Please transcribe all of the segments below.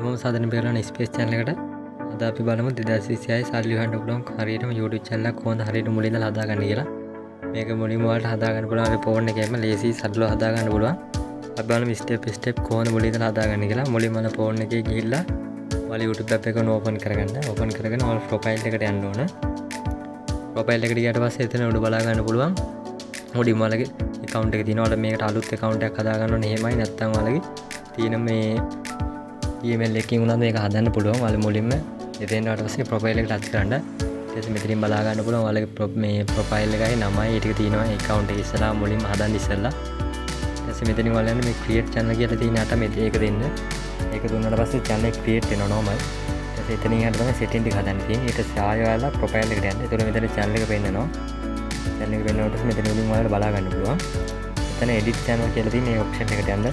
හැමෝම සාදරයෙන් පිළිගන්න ස්පේස් channel එකට. අද අපි බලමු 2026 සල්ලි හොයන්න පුළුවන් හරියටම YouTube channel එකක් කොහොමද හරියට මුලින් ඉඳලා හදාගන්න කියලා. මේක මුලින්ම ඔයාලට හදාගන්න පුළුවන් අපේ ෆෝන් එකේම ලේසි සරලව හදාගන්න පුළුවන්. අපි බලමු step step කොහොමද මුලින් ඉඳලා හදාගන්න කියලා. මුලින්ම ඔයාලා ෆෝන් එකේ ගිහිල්ලා ඔයාලා YouTube app එක ඕපන් කරගන්න. ඕපන් කරගෙන ඔයාලා ප්‍රොෆයිල් එකට යන්න ඕන. ප්‍රොෆයිල් එකට ගියාට පස්සේ එතන උඩ බලා ගන්න පුළුවන්. මුලින්ම ඔයාලගේ account එක තියෙනවා. ඔයාලා මේකට අලුත් account එකක් හදාගන්න ඕනේ. එහෙමයි නැත්නම් ඔයාලගේ තියෙන මේ email එකකින් උනත් මේක හදන්න පුළුවන්. ඔයාලා මුලින්ම එතෙන් ආවට පස්සේ ප්‍රොෆයිල් එක ටච් කරන්න. ඊට පස්සේ මෙතනින් බලා ගන්න පුළුවන් ඔයාලගේ මේ ප්‍රොෆයිල් එකයි නමයි ඒ ටික තියෙනවා. account එක ඉස්සලා මුලින්ම හදන්න ඉස්සලා. ඊට පස්සේ මෙතනින් ඔයාලා යන්න මේ create channel කියලා තියෙන අට මේක දෙන්න. ඒක දුන්නාට පස්සේ channel එක create වෙනවා normal. ඊට පස්සේ එතනින් යන්න තමයි setting එක හදන්න තියෙන්නේ. ඊට පස්සේ ආයෙ ඔයාලා ප්‍රොෆයිල් එකට යන්න. ඒතකොට මෙතන channel එක පෙන්නනවා. channel එක පෙන්නනකොට මෙතන උඩින් ඔයාලා බලා ගන්න පුළුවන්. එතන edit channel කියලා තියෙන මේ option එකට යන්න.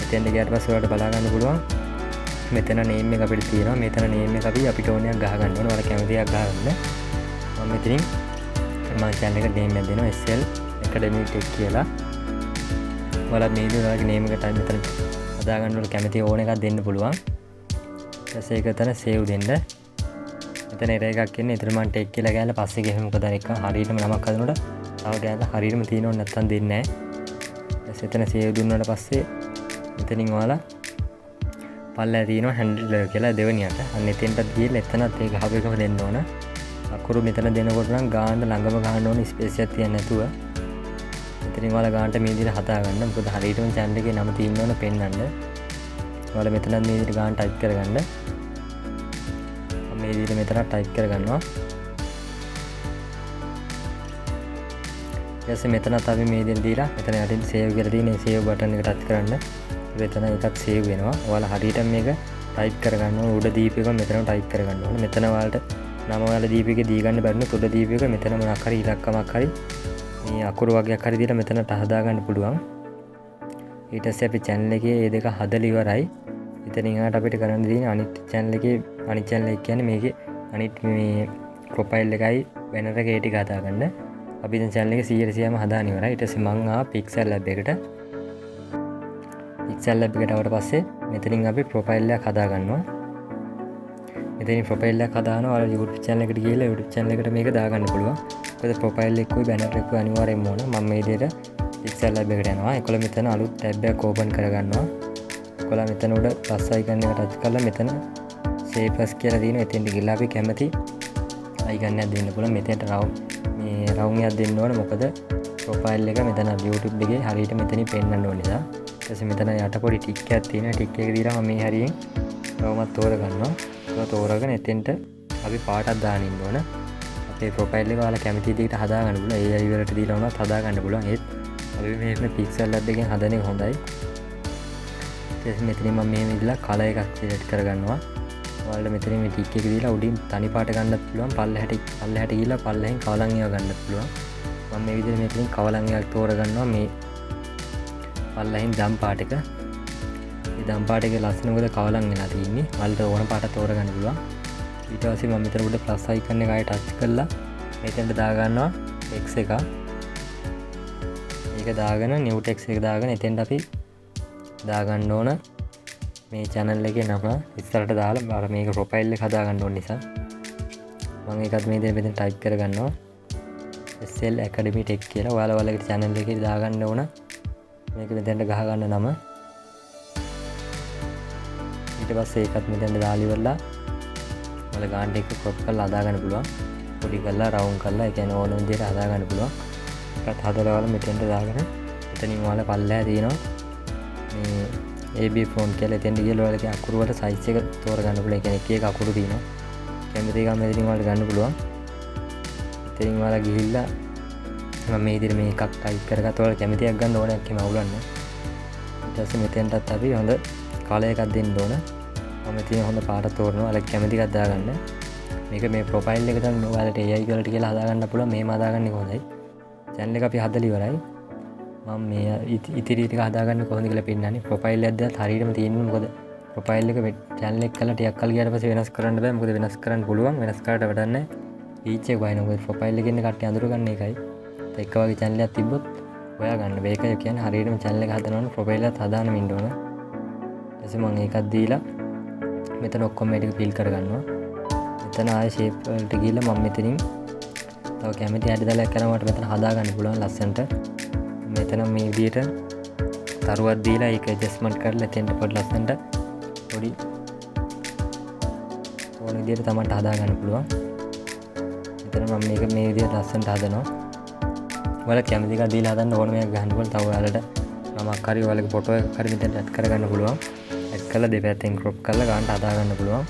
එතෙන් ගියාට පස්සේ ඔයාලට බලා ගන්න පුළුවන්. මෙතන name එක අපිට තියෙනවා. මෙතන name එක අපි අපිට ඕනයක් ගහ ගන්න ඕන. ඔයාලා කැමති එකක් ගහගන්න. මම මෙතනින් මම channel එකට name එකක් දෙනවා SL Academy Tech කියලා. ඔයාලා මේ විදිහට ඔයාලගේ name එක මෙතන හදා ගන්න ඕන කැමති ඕන එකක් දෙන්න පුළුවන්. ඊට පස්සේ ඒක එතන save දෙන්න. මෙතන error එකක් එන්නේ. ඊතර මම tech කියලා ගෑනලා පස්සේ ගෙහෙම මොකද අර එක හරියටම නමක් හදනකොට තව ගෑනලා හරියටම තියෙනව නැත්තම් දෙන්නේ නැහැ. ඊට පස්සේ එතන save දුන්නාට පස්සේ මෙතනින් ඔයාලා පල්ලෙහා තියෙනවා handler කියලා දෙවෙනියට. අන්න එතෙන්ට ගිහලා එතනත් ඒ ගහපු එකම දෙන්න ඕන. අකුරු මෙතන දෙනකොට නම් ගාන්න ළඟම ගහන්න ඕන ස්පේස් එකක් තියන්නේ නැතුව. මෙතනින් ඔයාලා ගාන්නට මේ විදිහට හදා ගන්න. මොකද හරියටම channel එකේ නම තියෙන්න ඕන පෙන්නන්න. ඔයාලා මෙතනත් මේ විදිහට ගාන්න ටයිප් කරගන්න. මම මේ විදිහට මෙතන ටයිප් කරගන්නවා. ඊට පස්සේ මෙතනත් අපි මේ විදිහට දීලා මෙතන යටින් save කියලා තියෙන ඒ save button එක ටච් කරන්න. එතන එකක් save වෙනවා. ඔයාලා හරියට මේක ටයිප් කරගන්න ඕන. උඩ දීප එක මෙතන ටයිප් කරගන්න ඕන. මෙතන ඔයාලට නම ඔයාලා දීප එකේ දී ගන්න බැරිනොත් උඩ දීප එක මෙතන මොනක් හරි ඉලක්කමක් හරි මේ අකුරු වගේක් හරි දීලා මෙතනට හදා ගන්න පුළුවන්. ඊට පස්සේ අපි channel එකේ මේ දෙක හදලා ඉවරයි. ඉතින් එහාට අපිට කරන්න තියෙන්නේ අනිත් channel එකේ අනිත් channel එක කියන්නේ මේකේ අනිත් මේ ප්‍රොෆයිල් එකයි banner එක ඒ ටික හදා ගන්න. අපි දැන් channel එක 100%ම හදාන ඉවරයි. ඊට පස්සේ මම ආ pixel lab එකට pixel lab එකට ආවට පස්සේ මෙතනින් අපි ප්‍රොෆයිල් එකක් හදා ගන්නවා. මෙතනින් ප්‍රොෆයිල් එකක් හදානවා. ඔයාලා YouTube channel එකට ගිහලා YouTube channel එකට මේක දාගන්න පුළුවන්. මොකද ප්‍රොෆයිල් එකකුයි banner එකකුයි අනිවාර්යයෙන්ම ඕන. මම මේ විදිහට pixel lab එකට යනවා. ඒකවල මෙතන අලුත් tab එකක් open කරගන්නවා. ඒකවල මෙතන උඩ plus icon එක touch කරලා මෙතන save as කියලා තියෙනවා. එතෙන්ට ගිහලා අපි කැමති icon එකක් දෙන්න පුළුවන්. මෙතනට round එකක් දෙන්න ඕන. මොකද ප්‍රොෆයිල් එක මෙතන YouTube එකේ හරියට මෙතනින් පෙන්වන්න ඕන නිසා. ඊට පස්සේ මෙතන යට පොඩි ටික් එකක් තියෙනවා. ටික් එක දීලා මම මේ හරියෙන් රවුමක් තෝරගන්නවා. ඒක තෝරගෙන එතෙන්ට අපි පාටක් දාන්න ඉන්න ඕන. අපේ ප්‍රොෆයිල් එක ඔයාලා කැමති විදිහට හදා ගන්න පුළුවන්. AI වලට දීලා උනත් හදා ගන්න පුළුවන්. ඒත් අපි මේ pixel lab එකෙන් හදන එක හොඳයි. ඊට පස්සේ මෙතනින් මම මේ විදිහට කලර් එකක් select කරගන්නවා. ඔයාලට මෙතනින් මේ ටික් එක දීලා උඩින් තනි පාට ගන්නත් පුළුවන්. පල්ලෙහාට ගිහලා පල්ලෙහෙන් කවලම් ඒවා ගන්නත් පුළුවන්. මම මේ විදිහට මෙතනින් කවලම් එකක් තෝරගන්නවා. මේ පල්ලෙහින් දම් පාට එක. මේ දම් පාට එකේ ලස්සන මොකද කවලම් වෙලා තියෙන්නේ. ඔයාලට ඕන පාට තෝරගන්න පුළුවන්. ඊට පස්සේ මම මෙතන උඩ ප්ලස් අයිකන් එක ආයෙ ටච් කරලා මෙතෙන්ට දා ගන්නවා text එක. ඒක දාගෙන new text එක දාගෙන එතෙන්ට අපි දා ගන්න ඕන මේ channel එකේ නම ඉස්සරහට දාලා අර මේක ප්‍රොෆයිල් එක හදා ගන්න ඕන නිසා මම ඒකත් මේ දේ මෙතෙන් ටයිප් කරගන්නවා SL Academy Tech කියලා. ඔයාලා ඔයාලගේ channel එකේ දා ගන්න ඕන මේක මෙතෙන්ට ගහ ගන්න නම. ඊට පස්සේ ඒකත් මෙතෙන්ට දාලා ඉවරලා ඔයාලා ගාන්න එක crop කරලා හදා ගන්න පුළුවන්. පොඩි කරලා round කරලා ඒ කියන්නේ ඕන විදිහට හදා ගන්න පුළුවන්. ඒකත් හදලා ඔයාලා මෙතෙන්ට දාගෙන එතනින් ඔයාලා පල්ලෙහා තියෙනවා මේ AB font කියලා. එතෙන්ට ගිහලා ඔයාලගේ අකුරු වල size එක තෝරගන්න පුළුවන්. ඒ කියන්නේ එක එක අකුරු තියෙනවා. කැමති එක මෙතනින් ඔයාලට ගන්න පුළුවන්. එතනින් ඔයාලා ගිහිල්ලා මම මේ විදිහට මේ එකක් ටයිප් කරගත්තා. ඔයාලා කැමති එකක් ගන්න ඕනයක් එහෙම අවුලක් නැහැ. ඊට පස්සේ මෙතෙන්ටත් අපි හොඳ කලර් එකක් දෙන්න ඕන. මම තියෙන හොඳ පාට තෝරනවා. ඔයාලා කැමති එකක් දාගන්න. මේක මේ ප්‍රොෆයිල් එක තමයි ඔයාලට AI වලට කියලා හදාගන්න පුළුවන්. මේම හදාගන්නේ කොහොමදයි? channel එක අපි හදලා ඉවරයි. මම මේ ඉතිරි ටික හදාගන්න කොහොමද කියලා පෙන්නන්නේ. ප්‍රොෆයිල් එකක් දැන් හරියටම තියෙන්නේ. මොකද ප්‍රොෆයිල් එක channel එක කරලා ටිකක් කල් ගියාට පස්සේ වෙනස් කරන්න බෑ. මොකද වෙනස් කරන්න පුළුවන්. වෙනස් කරාට වැඩක් නැහැ. reach එක වයින්. මොකද ප්‍රොෆයිල් එකේ ඉන්න කට්ටිය අඳුරගන්න එකයි. එක වගේ channel එකක් තිබ්බොත් ඔයා ගන්න. මේක කියන්නේ හරියටම channel එක හදනවනේ ප්‍රොෆයිල් එකත් හදාන්න ඉන්න ඕන. ඊට පස්සේ මම ඒකත් දීලා මෙතන ඔක්කොම ටික ෆිල් කරගන්නවා. මෙතන ආයේ ෂේප් වලට ගිහලා මම මෙතනින් තව කැමති හැඩතලයක් කරනකොට මෙතන හදා ගන්න පුළුවන් ලස්සනට. මෙතන මේ විදිහට තරුවක් දීලා ඒක ඇඩ්ජස්ට්මන්ට් කරලා එතෙන්ට පොඩි ලස්සනට පොඩි ඕන විදිහට තමයි හදා ගන්න පුළුවන්. මෙතන මම මේක මේ විදිහට ලස්සනට හදනවා. ඔයාලා කැමති එකක් දීලා හදන්න ඕනම එකක් ගන්න පුළුවන්. තව ඔයාලට නමක් හරි ඔයාලගේ ෆොටෝ එකක් හරි මෙතනට ඇඩ් කරගන්න පුළුවන්. ඇඩ් කරලා දෙපැත්තෙන් ක්‍රොප් කරලා ගන්නට හදා ගන්න පුළුවන්.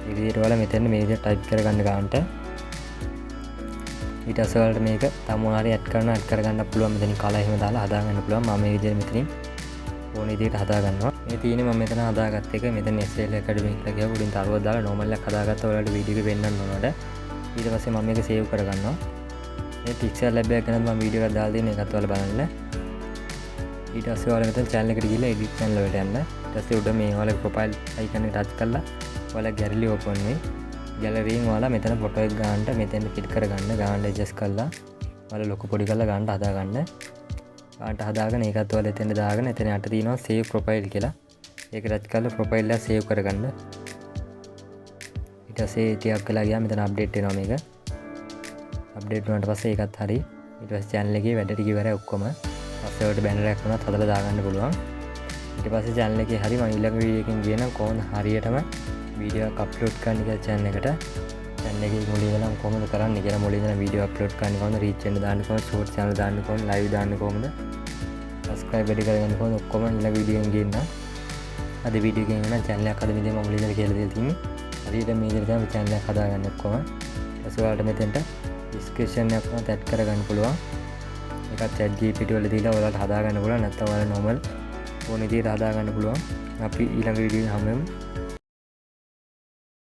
මේ විදිහට ඔයාලා මෙතන මේ විදිහට ටයිප් කරගන්න ගන්නට ඊට පස්සේ ඔයාලට මේක තව මොනවා හරි ඇඩ් කරගන්න පුළුවන්. මෙතනින් කලර් එහෙම දාලා හදා ගන්න පුළුවන්. මම මේ විදිහට මෙතනින් ඕන විදිහට හදා ගන්නවා. මේ තියෙන්නේ මම මෙතන හදාගත්ත එක. මෙතන SL Academy කියලා කියව උඩින් තරුවක් දාලා normal එකක් හදාගත්තා. ඔයාලට වීඩියෝ එක පෙන්නන්න ඕනට. ඊට පස්සේ මම මේක සේව් කරගන්නවා. මේ Pixel Lab එක ගැනත් මම වීඩියෝ එකක් දාලා තියෙන එකත් ඔයාලා බලන්න. ඊට පස්සේ ඔයාලා මෙතන channel එකට ගිහලා edit channel වලට යන්න. ඊට පස්සේ උඩ මේ ඔයාලගේ profile icon එක touch කරලා ඔයාලා gallery open වෙයි. gallery එකෙන් ඔයාලා මෙතන photo එක ගන්නට මෙතෙන් fit කරගන්න. ගන්න adjust කරලා ඔයාලා ලොකු පොඩි කරලා ගන්න හදා ගන්න. ගන්නට හදාගෙන ඒකත් ඔයාලා එතෙන්ට දාගෙන එතන යට තියෙනවා save profile කියලා. ඒක touch කරලා profile එක save කරගන්න. ඊට පස්සේ ටිකක් වෙලා ගියාම මෙතන update වෙනවා මේක. update වුණාට පස්සේ ඒකත් හරි. ඊට පස්සේ channel එකේ වැඩ ටික ඉවරයි ඔක්කොම. පස්සේ ඔයාලට banner එකක් වුණත් හදලා දාගන්න පුළුවන්. ඊට පස්සේ channel එකේ හරි මම ඊළඟ වීඩියෝ එකකින් කියනවා කොහොමද හරියටම වීඩියෝ එකක් අප්ලෝඩ් කරන්න කියලා channel එකට. channel එකේ මුලින් ඉඳලා කොහොමද කරන්නේ කියලා මුලින් ඉඳලා වීඩියෝ අප්ලෝඩ් කරන්න කොහොමද reach වෙන්න දාන්න කොහොමද short channel දාන්න කොහොමද live දාන්න කොහොමද subscribe වැඩි කරගන්න කොහොමද ඔක්කොම ඊළඟ වීඩියෝ එකෙන් කියන්න. අද වීඩියෝ එකෙන් නම් channel එකක් හදමින් මම මුලින් ඉඳලා කියලා දෙලා තියෙන්නේ. හරියට මේ විදිහට තමයි channel එක හදාගන්න ඔක්කොම. ඊට ඔයාලට මෙතෙන්ට description එකක් වුණත් add කරගන්න පුළුවන්. ඒකත් ChatGPT වල දීලා ඔයාලට හදාගන්න පුළුවන්. නැත්නම් ඔයාලා normal ඕන විදිහට හදාගන්න පුළුවන්. අපි ඊළඟ වීඩියෝ එකේ හැමෝම